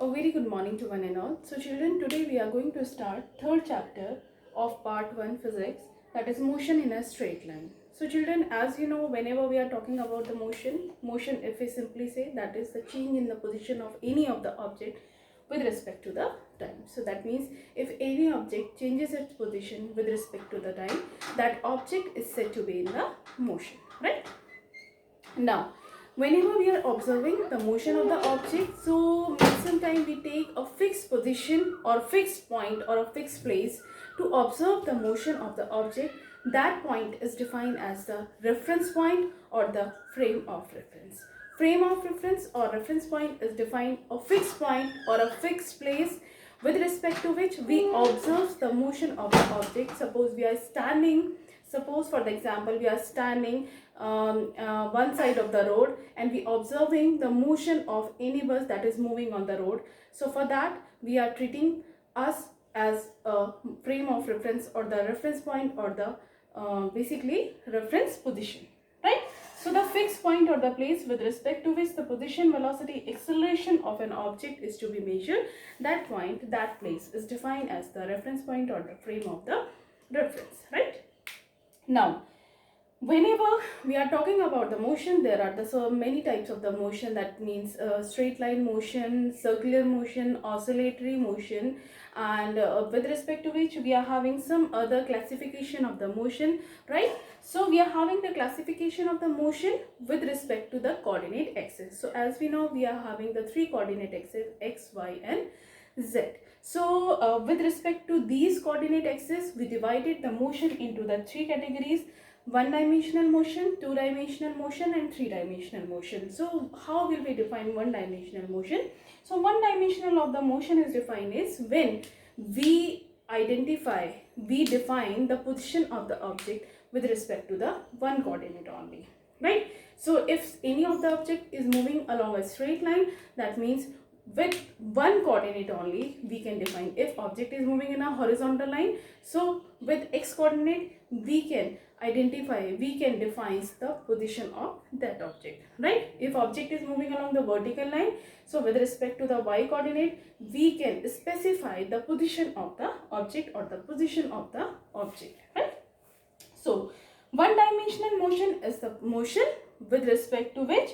A very good morning to one and all. So children, today we are going to start third chapter of part 1 physics, that is motion in a straight line. So children, as you know, whenever we are talking about the motion if we simply say that is the change in the position of any of the object with respect to the time. So that means if any object changes its position with respect to the time, that object is said to be in the motion, right? Now, whenever we are observing the motion of the object, so maximum time we take a fixed position or fixed point or a fixed place to observe the motion of the object. That point is defined as the reference point or the frame of reference. Frame of reference or reference point is defined a fixed point or a fixed place with respect to which we observe the motion of the object. Suppose we are standing, suppose for the example we are standing one side of the road and we observing the motion of any bus that is moving on the road. So for that we are treating us as a frame of reference or the reference point or the basically reference position, right? So the fixed point or the place with respect to which the position, velocity, acceleration of an object is to be measured, that point, that place is defined as the reference point or the frame of the reference, right? Now, whenever we are talking about the motion, there are so many types of the motion. That means straight line motion, circular motion, oscillatory motion, and with respect to which we are having some other classification of the motion, right? So we are having the classification of the motion with respect to the coordinate axis. So as we know, we are having the 3 coordinate axes, x, y and z. So with respect to these coordinate axes, we divided the motion into the 3 categories: one-dimensional motion, two-dimensional motion and three-dimensional motion. So how will we define one-dimensional motion? So one-dimensional of the motion is defined as when we define the position of the object with respect to the one coordinate only, right? So if any of the object is moving along a straight line, that means with one coordinate only we can define. If object is moving in a horizontal line, so with x coordinate we can define the position of that object, right? If object is moving along the vertical line, so with respect to the y coordinate we can specify the position of the object or the position of the object, right? So one dimensional motion is the motion with respect to which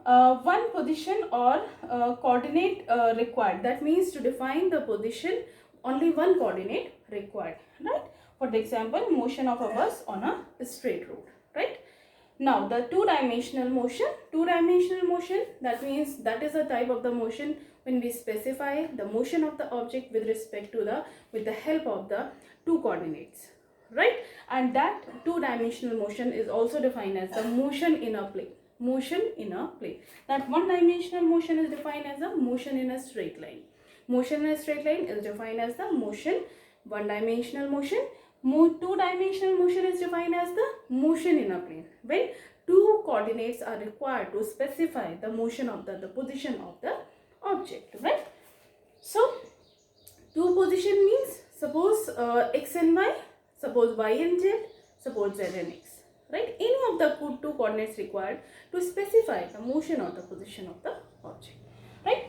one position or coordinate required. That means to define the position, only one coordinate required, right? For the example, motion of a bus on a straight road, right? Now the two-dimensional motion, that means that is a type of the motion when we specify the motion of the object with respect to with the help of the two coordinates, right? And that two-dimensional motion is also defined as the motion in a plane. That one-dimensional motion is defined as a motion in a straight line. Motion in a straight line is defined as the motion, one-dimensional motion. Two-dimensional motion is defined as the motion in a plane, when two coordinates are required to specify the motion of the position of the object, right? So two position means suppose x and y, suppose y and z, suppose z and x, right? Any of the two coordinates required to specify the motion or the position of the object, right?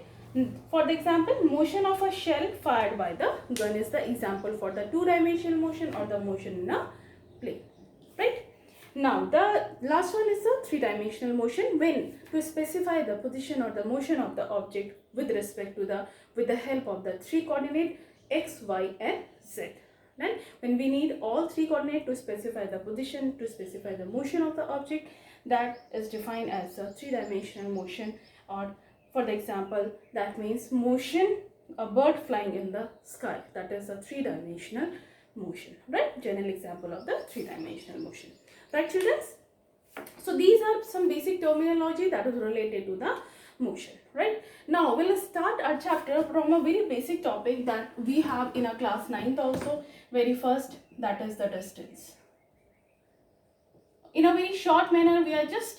For the example, motion of a shell fired by the gun is the example for the two-dimensional motion or the motion in a plane, right? Now the last one is the three-dimensional motion, when to specify the position or the motion of the object with respect to with the help of the 3 coordinate x, y and z. Then when we need all 3 coordinates to specify the position, to specify the motion of the object, that is defined as a three-dimensional motion. Or for the example, that means motion, a bird flying in the sky, that is a three-dimensional motion, right? General example of the three-dimensional motion, right children? So these are some basic terminology that is related to the motion, right? Now we'll start our chapter from a very basic topic that we have in our class 9th also. Very first, that is the distance. In a very short manner, we are just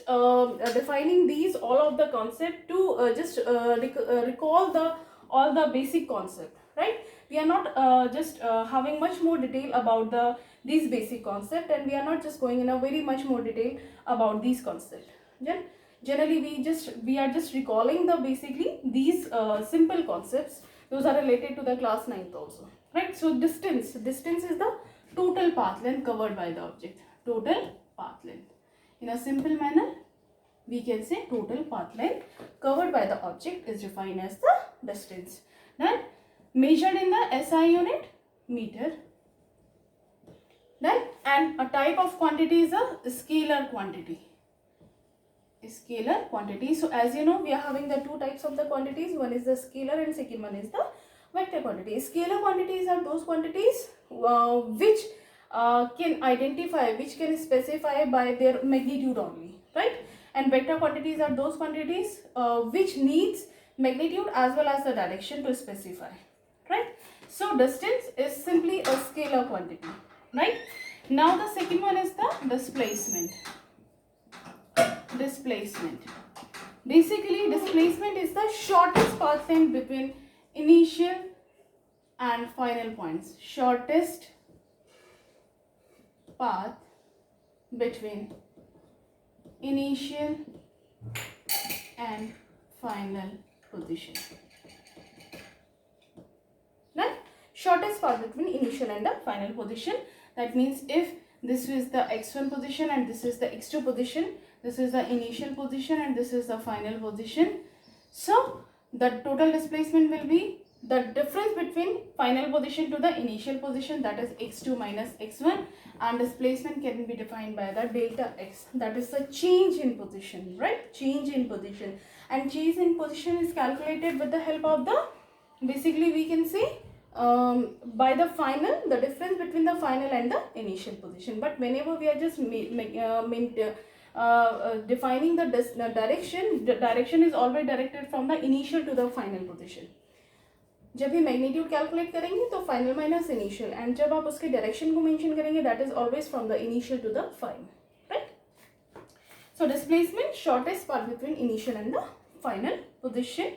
defining all of the concept to just recall all the basic concept, right? We are not just having much more detail about these basic concept, and we are not just going in a very much more detail about these concept. Yeah? Generally we are just recalling the basically these simple concepts. Those are related to the class 9th also, right? So distance is the total path length covered by the object. Total path length. In a simple manner, we can say total path length covered by the object is defined as the distance. Then measured in the SI unit, meter. Then, and a type of quantity is a scalar quantity. Scalar quantity. So as you know, we are having the two types of the quantities. One is the scalar and second one is the vector quantity. Scalar quantities are those quantities which can identify, which can specify by their magnitude only, right? And vector quantities are those quantities which needs magnitude as well as the direction to specify, right? So distance is simply a scalar quantity, right? Now the second one is the displacement. Displacement. Basically, displacement is the shortest path length between initial and final points. Shortest path between initial and final position. Right? Shortest path between initial and the final position. That means if this is the x1 position and this is the x2 position, this is the initial position and this is the final position. So the total displacement will be the difference between final position to the initial position, that is x2 minus x1, and displacement can be defined by the delta x, that is the change in position, right? Change in position. And change in position is calculated with the help of the, basically we can say by the final, the difference between the final and the initial position. But whenever we are just defining the direction, the direction is always directed from the initial to the final position. जब भी magnitude calculate करेंगे तो final minus initial, and जब आप उसके direction को mention करेंगे that is always from the initial to the final, right? So displacement shortest path between initial and the final position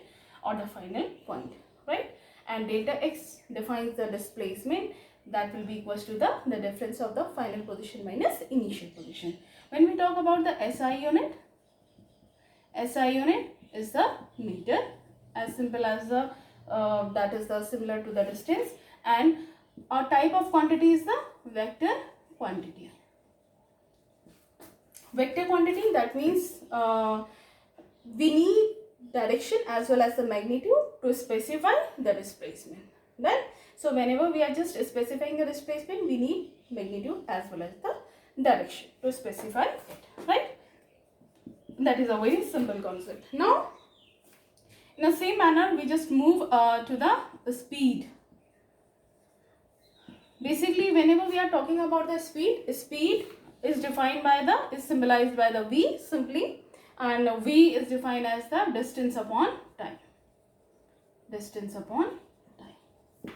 or the final point, right? And delta x defines the displacement that will be equals to the difference of the final position minus initial position. When we talk about the SI unit is the meter, as simple as the that is the similar to the distance, and our type of quantity is the vector quantity. Vector quantity, that means we need direction as well as the magnitude to specify the displacement, right? So whenever we are just specifying the displacement, we need magnitude as well as the direction to specify it, right? That is a very simple concept. Now in the same manner, we just move to the speed. Basically, whenever we are talking about the speed is defined by the, is symbolized by the v simply, and v is defined as the distance upon time. Distance upon time.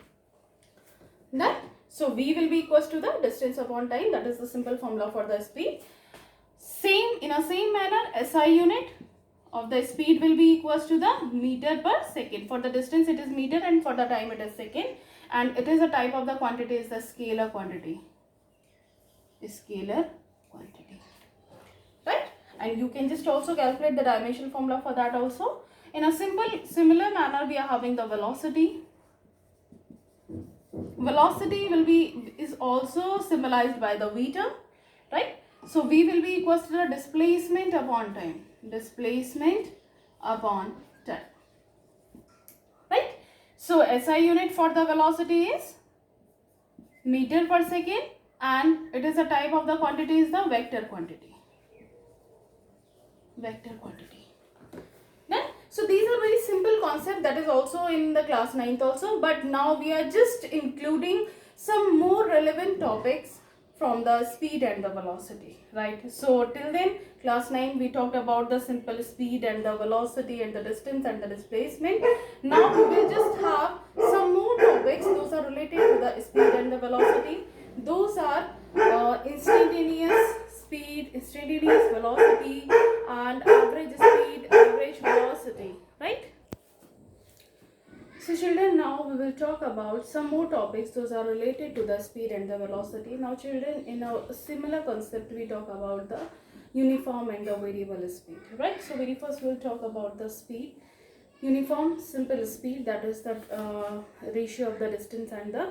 That, so v will be equals to the distance upon time. That is the simple formula for the speed. Same, in a same manner, SI unit of the speed will be equals to the meter per second. For the distance it is meter and for the time it is second, and it is a type of the quantity is the scalar quantity. Scalar quantity, right? And you can just also calculate the dimensional formula for that also. In a similar manner, we are having the velocity. Velocity will be, is also symbolized by the v term, right? So v will be equals to the displacement upon time. Displacement upon time, right? So SI unit for the velocity is meter per second, and it is a type of the quantity is the vector quantity. Vector quantity. Then, so these are very simple concept that is also in the class 9th also, but now we are just including some more relevant topics from the speed and the velocity, right? So till then, class 9 we talked about the simple speed and the velocity and the distance and the displacement. Now we will just have some more topics. Those are related to the speed and the velocity. Those are instantaneous speed, instantaneous velocity, and average speed, average velocity, right? So children, now we will talk about some more topics. Those are related to the speed and the velocity. Now children, in a similar concept we talk about the uniform and the variable speed, right? So very first we'll talk about the speed. Uniform, simple speed, that is the ratio of the distance and the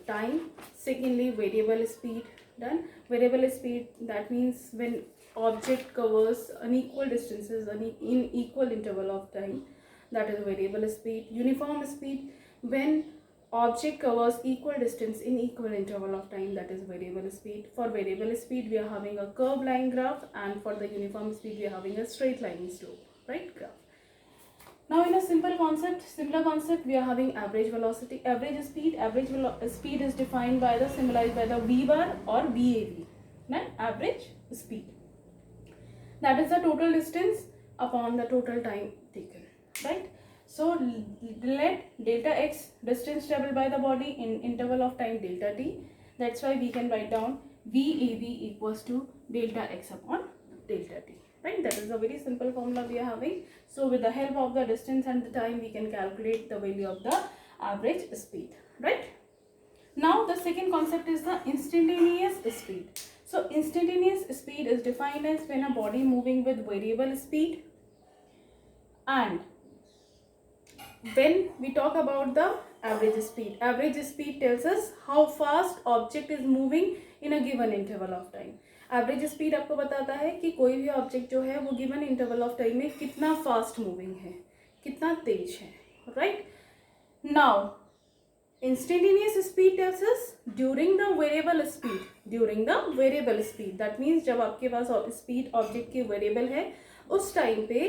time. Secondly, variable speed. Done. Variable speed, that means when object covers unequal distances in equal interval of time, that is variable speed. Uniform speed, when object covers equal distance in equal interval of time, that is variable speed. For variable speed we are having a curved line graph, and for the uniform speed we are having a straight line slope, right, graph. Now in a simpler concept, we are having average velocity, average speed. Average speed is defined by the, symbolized by the V bar or VAV. Right? Average speed. That is the total distance upon the total time taken. Right? So let delta x, distance traveled by the body in interval of time delta t. That's why we can write down VAV equals to delta x upon delta t. Right? That is a very simple formula we are having. So with the help of the distance and the time, we can calculate the value of the average speed. Right? Now the second concept is the instantaneous speed. So instantaneous speed is defined as when a body moving with variable speed, and when we talk about the average speed tells us how fast object is moving in a given interval of time. Average speed आपको बताता है कि कोई भी object जो है वो given interval of time में कितना फास्ट मूविंग है, कितना तेज है, right. Now instantaneous speed tells us during the variable speed. That means जब आपके पास स्पीड ऑब्जेक्ट की वेरिएबल है, उस टाइम पे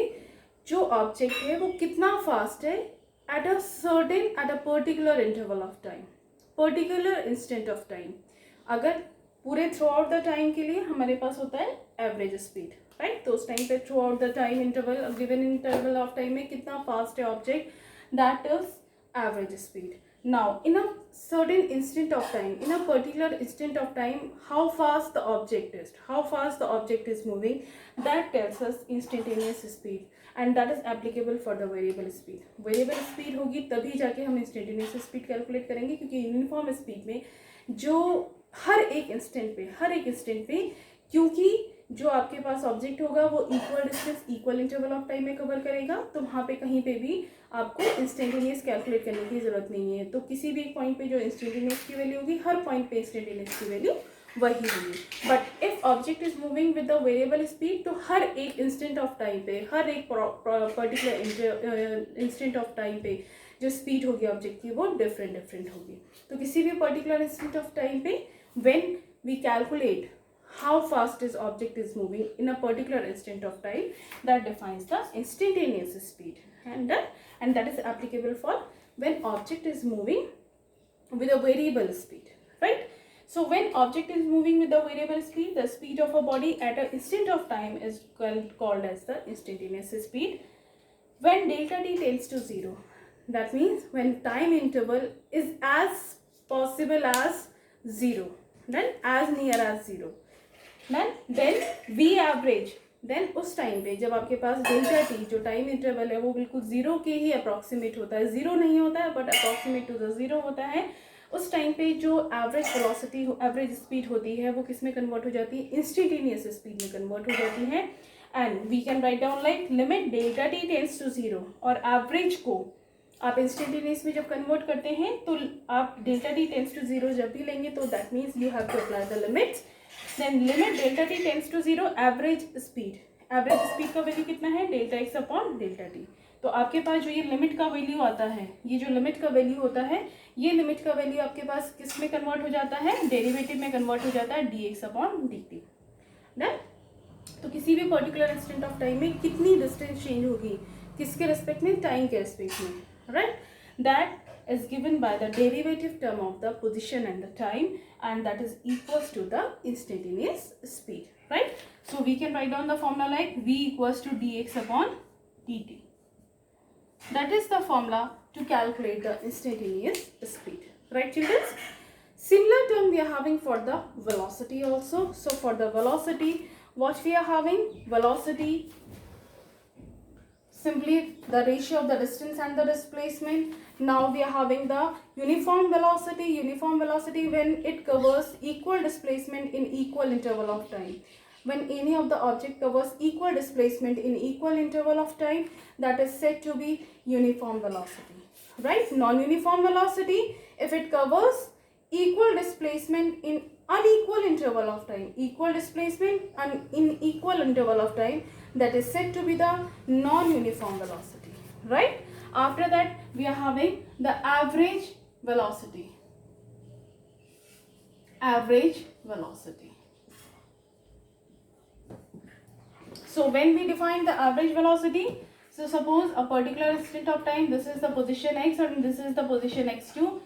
जो ऑब्जेक्ट है वो कितना फास्ट है at a particular interval of time, particular instant of time. अगर पूरे थ्रू आउट द टाइम के लिए हमारे पास होता है एवरेज स्पीड, राइट. तो उस टाइम पे through out the time interval, given interval of time में कितना फास्ट है object, that is average speed. Now in a certain instant of time, in a particular instant of time, how fast the object is moving, that tells us instantaneous speed, and that is applicable for the variable speed. Variable speed होगी तभी जाके हम instantaneous speed calculate करेंगे, क्योंकि uniform speed में जो हर एक instant पे क्योंकि जो आपके पास ऑब्जेक्ट होगा वो equal distance equal interval of time में कवर करेगा, तो वहाँ पे कहीं पे भी आपको इंस्टेंटेनियस कैलकुलेट करने की जरूरत नहीं है. तो किसी भी एक पॉइंट पे जो इंस्टेंटेनियस की वैल्यू होगी, हर पॉइंट पे इंस्टेंटेनियस की वैल्यू वही होगी. But if object is moving with the variable speed, तो हर एक इंस्टेंट ऑफ टाइम पे, हर एक पर्टिकुलर इंस्टेंट ऑफ टाइम पे जो स्पीड होगी ऑब्जेक्ट की वो डिफरेंट होगी. तो किसी भी पर्टिकुलर इंस्टेंट ऑफ टाइम पे when we calculate how fast this object is moving in a particular instant of time, that defines the instantaneous speed, and that is applicable for when object is moving with a variable speed, right. So when object is moving with the variable speed, the speed of a body at an instant of time is called as the instantaneous speed. When delta t tends to 0, that means when time interval is as possible as 0, then as near as 0, then V average, then उस time पे जब आपके पास delta T जो time interval है वो बिल्कुल zero के ही approximate होता है, जीरो नहीं होता है but approximate to the zero होता है, उस टाइम पे जो एवरेज वेलोसिटी, एवरेज स्पीड होती है वो किस में कन्वर्ट हो जाती है, इंस्टेंटेनियस स्पीड में कन्वर्ट हो जाती है. And we can write down like limit delta T tends to 0, और एवरेज को आप इंस्टेंटेनियस में जब कन्वर्ट करते हैं तो आप डेल्टा टी टेंड्स टू 0 जब भी लेंगे तो that means you have to apply the limits. Then limit delta T tends to 0, average speed का वैल्यू कितना है, delta X upon delta T. तो आपके पास जो ये लिमिट का वैल्यू आता है, ये जो लिमिट का वैल्यू होता है, ये लिमिट का वैल्यू आपके पास किस में कन्वर्ट हो जाता है, डेरिवेटिव में कन्वर्ट हो जाता है D x upon D T. तो किसी भी पर्टिकुलर इंस्टेंट ऑफ टाइम में कितनी डिस्टेंस चेंज होगी, किसके रेस्पेक्ट में, टाइम के रेस्पेक्ट में, right. That is given by the derivative term of the position and the time, and that is equals to the instantaneous speed, right. So we can write down the formula like V equals to dx upon dt. That is the formula to calculate the instantaneous speed, right children. Similar term we are having for the velocity also. So for the velocity, what we are having, velocity simply the ratio of the distance and the displacement. Now we are having the uniform velocity when it covers equal displacement in equal interval of time. when any of the object covers equal displacement in equal interval of time, that is said to be uniform velocity, right? Non-uniform velocity, if it covers equal displacement in unequal interval of time, equal displacement and in equal interval of time, that is said to be the non-uniform velocity, right? After that, we are having the average velocity. Average velocity. So when we define the average velocity, so suppose a particular instant of time, this is the position x and this is the position x2.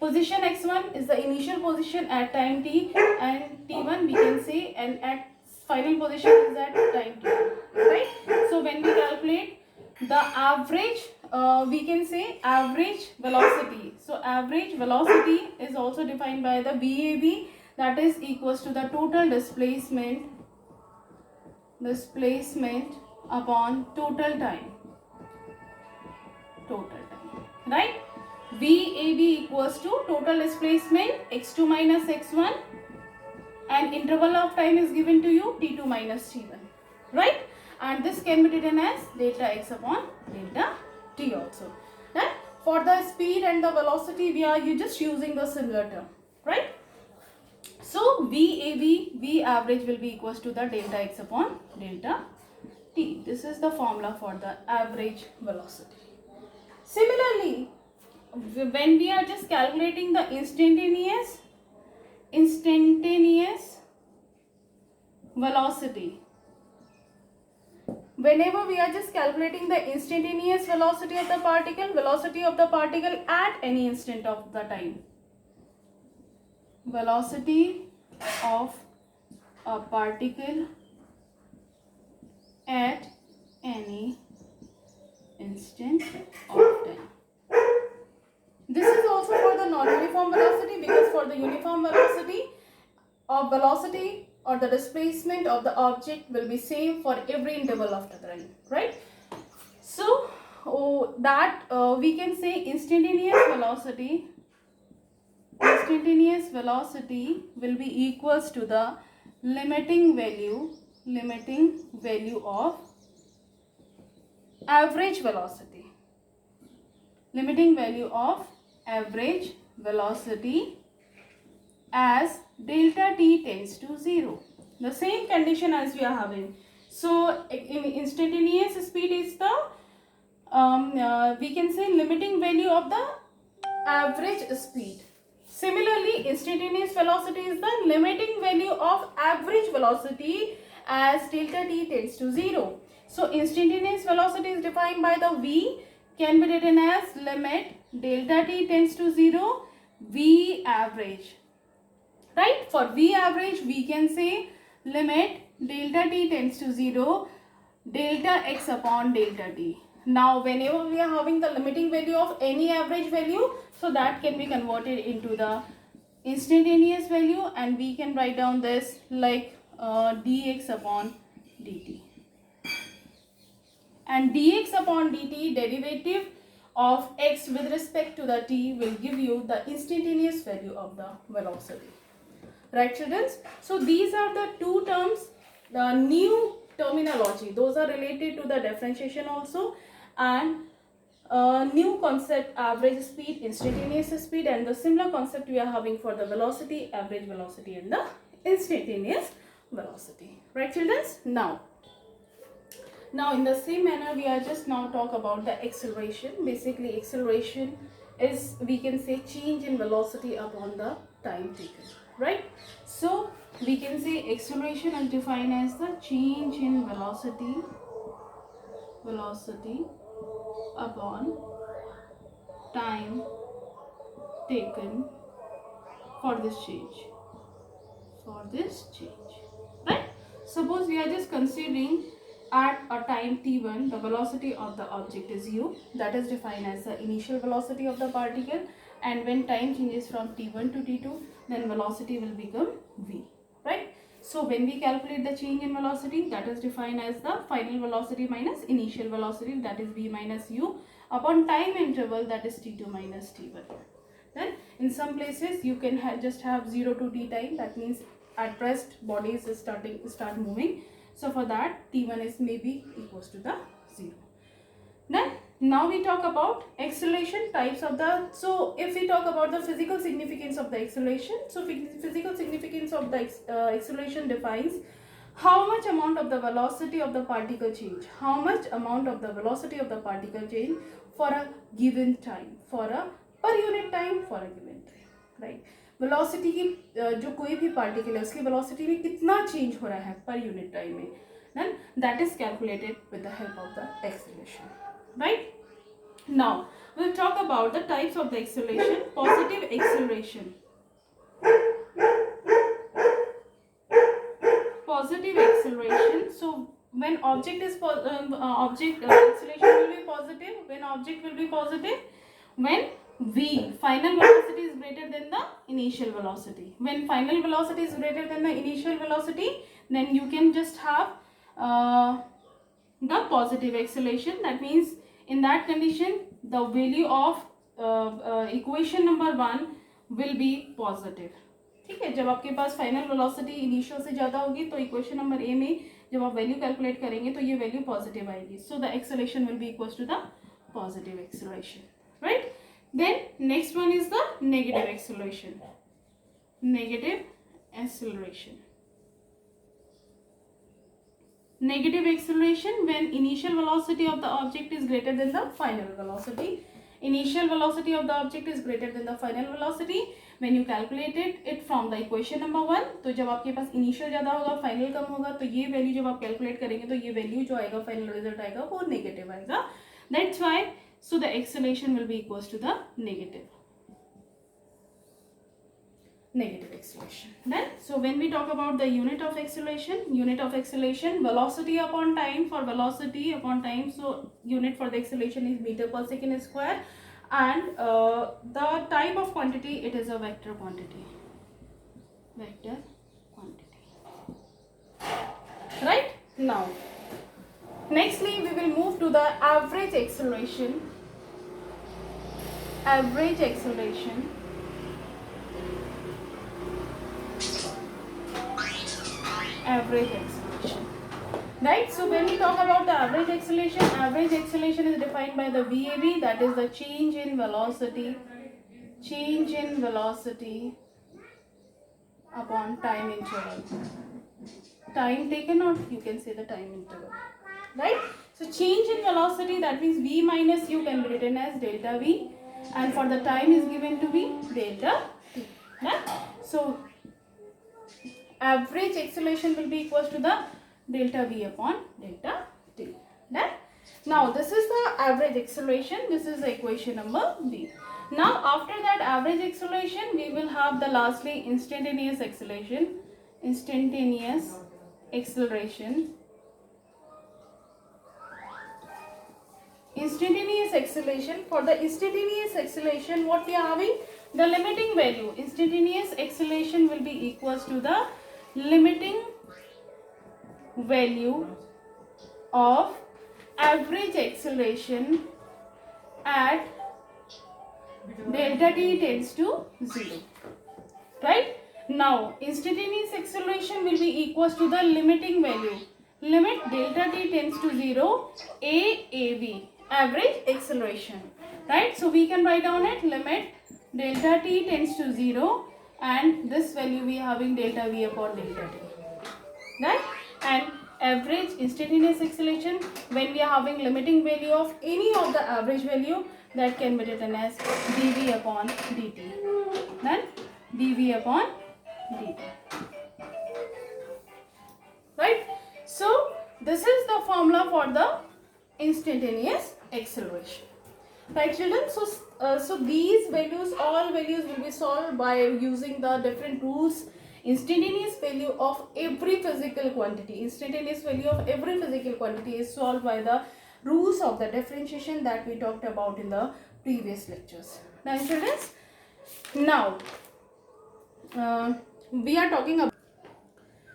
Position x1 is the initial position at time t, and t1 we can say, and at final position is at time t, right? So when we calculate the average, we can say average velocity. So average velocity is also defined by the VAB, that is equals to the total displacement upon total time, right? VAB equals to total displacement x2 minus x1, and interval of time is given to you t2 minus t1, right? And this can be written as delta x upon delta t also. And for the speed and the velocity, we are just using the similar term, right? So VAB, V average will be equals to the delta x upon delta t. This is the formula for the average velocity. Similarly, when we are just calculating the instantaneous velocity, whenever we are just calculating the instantaneous velocity of the particle at any instant of the time, velocity of a particle at any instant of time. This is also for the non-uniform velocity, because for the uniform velocity or the displacement of the object will be same for every interval of the time, right? So we can say instantaneous velocity will be equals to the limiting value of average velocity. Limiting value of average velocity as delta t tends to 0. The same condition as we are having. So in instantaneous speed is the we can say limiting value of the average speed. Similarly, instantaneous velocity is the limiting value of average velocity as delta t tends to 0. So instantaneous velocity is defined by the V, can be written as limit delta t tends to 0 V average, right? For V average, we can say limit delta t tends to 0 delta x upon delta t. Now whenever we are having the limiting value of any average value, so that can be converted into the instantaneous value, and we can write down this like dx upon dt. And dx upon dt, derivative of x with respect to the t, will give you the instantaneous value of the velocity, right children? So these are the two terms, the new terminology, those are related to the differentiation also, and new concept average speed, instantaneous speed, and the similar concept we are having for the velocity, average velocity and the instantaneous velocity, right children? Now in the same manner, we are just now talk about the acceleration. Basically acceleration is, we can say, change in velocity upon the time taken, right? So we can say acceleration is defined as the change in velocity upon time taken for this change, right? Suppose we are just considering at a time t1, the velocity of the object is u, that is defined as the initial velocity of the particle, and when time changes from t1 to t2, then velocity will become v, right? So when we calculate the change in velocity, that is defined as the final velocity minus initial velocity, that is v minus u, upon time interval, that is t2 minus t1. Then in some places you can just have 0 to t time, that means at rest bodies is start moving. So for that T1 is maybe equals to the 0. Then now we talk about acceleration types of the, so if we talk about the physical significance of the acceleration, so physical significance of the acceleration defines how much amount of the velocity of the particle change, how much amount of the velocity of the particle change for a given time, for a per unit time, for a given time, right. Velocity की जो कोई भी particle है उसकी velocity में कितना change हो रहा है पर यूनिट टाइम में, then that is calculated with the help of the acceleration, right. Now we'll talk about the types of the acceleration. Positive acceleration. Positive acceleration. So when object is acceleration will be positive. When object will be positive, when v final velocity is greater than the initial velocity. When final velocity is greater than the initial velocity, then you can just have the positive acceleration. That means in that condition the value of equation number 1 will be positive. ठीक है, जब आपके पास final velocity initial से ज़्यादा होगी तो equation number A में जब आप वैल्यू कैलकुलेट करेंगे तो ये वैल्यू पॉजिटिव आएगी. So the acceleration will be equals to the positive acceleration, right. Then next one is the negative acceleration. Negative acceleration. Negative acceleration when initial velocity of the object is greater than the final velocity. Initial velocity of the object is greater than the final velocity. When you calculated it from the equation number 1, तो जब आपके पास initial ज़्यादा होगा final कम होगा तो ये value जब आप calculate करेंगे तो ये value जो आएगा final result आएगा वो negative आएगा. That's why so the acceleration will be equals to the negative acceleration. Then so when we talk about the unit of acceleration, velocity upon time. For velocity upon time, so unit for the acceleration is meter per second square, and the type of quantity, it is a vector quantity, right. Now nextly we will move to the average acceleration. Average acceleration. Right. So when we talk about the average acceleration is defined by the VAB, that is the change in velocity upon time interval. Time taken, or you can say the time interval, right. So change in velocity, that means V minus U can be written as delta V, and for the time is given to be delta T, right. So average acceleration will be equals to the delta V upon delta T. Now this is the average acceleration. This is the equation number B. Now after that average acceleration, we will have the lastly instantaneous acceleration. Instantaneous acceleration. Instantaneous acceleration. For the instantaneous acceleration, what we are having? The limiting value. Instantaneous acceleration will be equals to the limiting value of average acceleration at delta t tends to 0, right. Now instantaneous acceleration will be equals to the limiting value, limit delta t tends to 0 AAV, average acceleration, right. So we can write down it, limit delta t tends to 0, and this value we are having delta V upon delta T, right. And average instantaneous acceleration, when we are having limiting value of any of the average value, that can be written as dV upon dt, then dV upon dt, right. So this is the formula for the instantaneous acceleration, right children. So these values, all values will be solved by using the different rules. Instantaneous value of every physical quantity, instantaneous value of every physical quantity is solved by the rules of the differentiation that we talked about in the previous lectures. Now children, now we are talking about,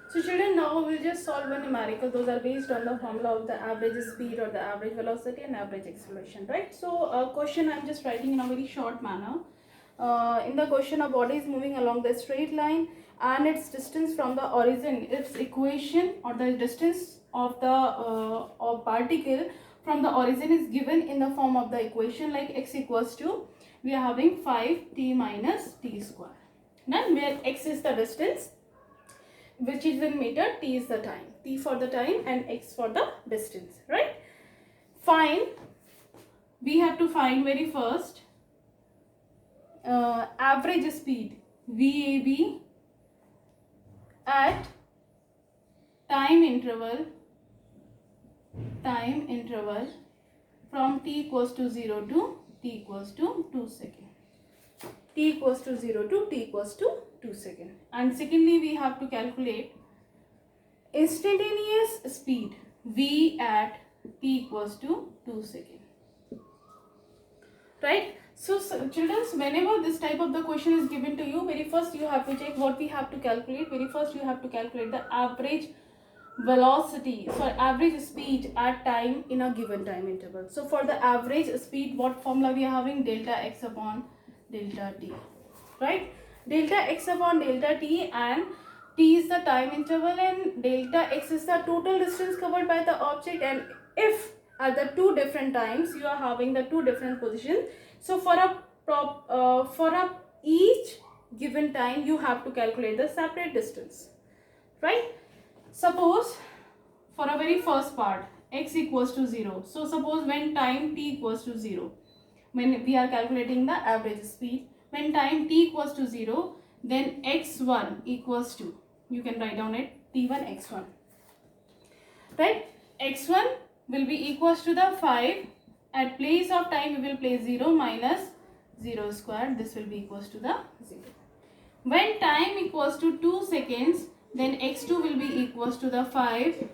so children, now we will just solve one numerical. Those are based on the formula of the average speed or the average velocity and average acceleration, right. So question I am just writing in a very short manner. in the question, a body is moving along the straight line and its distance from the origin, its equation or the distance of the of particle from the origin is given in the form of the equation like x equals to, we are having 5t minus t square. Now where x is the distance, which is in meter, t is the time, t for the time and x for the distance, right? Find, we have to find very first average speed VAB at time interval from t equals to 0 to t equals to 2 seconds. T equals to 0 to t equals to 2 seconds. And secondly, we have to calculate instantaneous speed V at t equals to 2 seconds. Right? So children, whenever this type of the question is given to you, very first you have to check what we have to calculate. Very first you have to calculate the average velocity, so average speed at time in a given time interval. So for the average speed, what formula we are having? Delta x upon delta t, right? Delta x upon delta t, and t is the time interval and delta x is the total distance covered by the object. And if at the two different times you are having the two different positions, so for a each given time you have to calculate the separate distance, right? Suppose for a very first part x equals to 0. So suppose when time t equals to 0, when we are calculating the average speed, when time t equals to 0, then x1 equals to, you can write down it, t1 x1, right? x1 will be equals to the 5. At place of time we will place 0 minus 0 square, this will be equals to the 0. When time equals to 2 seconds, then x2 will be equals to the 5,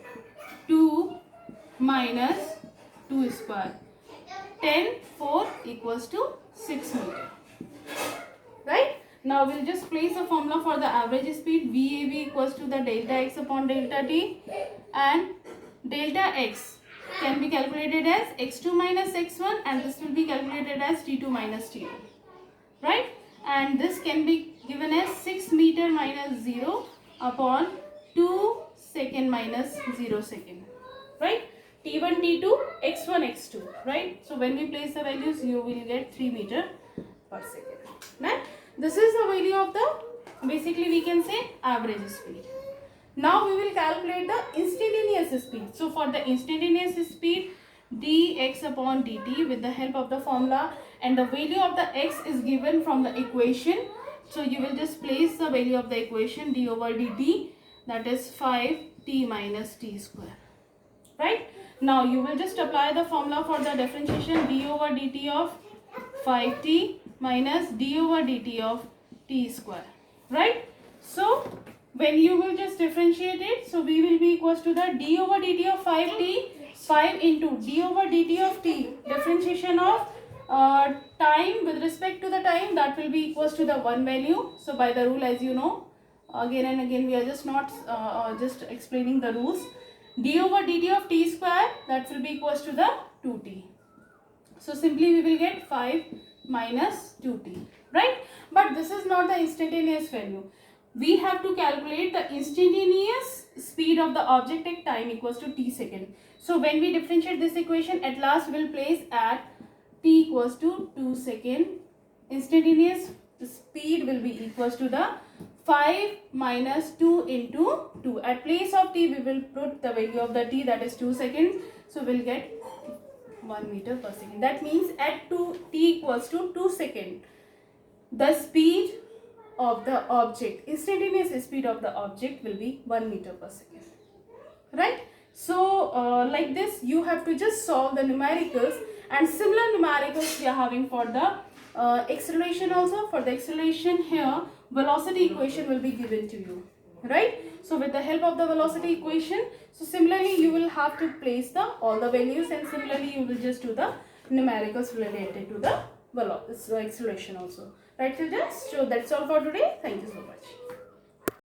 2 minus 2 square, 10, 4 equals to 6 meter, right? Now we'll just place a formula for the average speed. VAB equals to the delta x upon delta t, and delta x can be calculated as x2 minus x1, and this will be calculated as t2 minus t1, right? And this can be given as 6 meter minus 0 upon 2 second minus 0 second, right? t1 t2 x1 x2, right? So when we place the values, you will get 3 meter per second. Now this is the value of the, basically we can say, average speed. Now we will calculate the instantaneous speed. So for the instantaneous speed, dx upon dt with the help of the formula, and the value of the x is given from the equation. So you will just place the value of the equation d over dt, that is 5t minus t square, right? Now you will just apply the formula for the differentiation, d over dt of 5t minus d over dt of t square, right? So when you will just differentiate it, so we will be equals to the d over dt of 5t, 5 into d over dt of t, differentiation of time with respect to the time, that will be equals to the one value. So by the rule, as you know, again and again we are just not just explaining the rules. D over dt of t square, that will be equals to the 2t. So simply we will get 5 minus 2t, right? But this is not the instantaneous value. We have to calculate the instantaneous speed of the object at time equals to t second. So when we differentiate this equation, at last we will place at t equals to 2 second. Instantaneous speed will be equals to the 5 minus 2 into 2. At place of t, we will put the value of the t, that is 2 seconds. So we will get 1 meter per second. That means at t equals to 2 seconds, the speed of the object, instantaneous speed of the object will be 1 meter per second, right? So like this you have to just solve the numericals, and similar numericals we are having for the acceleration also. For the acceleration here, velocity equation will be given to you, right? So with the help of the velocity equation, so similarly you will have to place the all the values, and similarly you will just do the numericals related to the acceleration also, right children? So that's all for today. Thank you so much.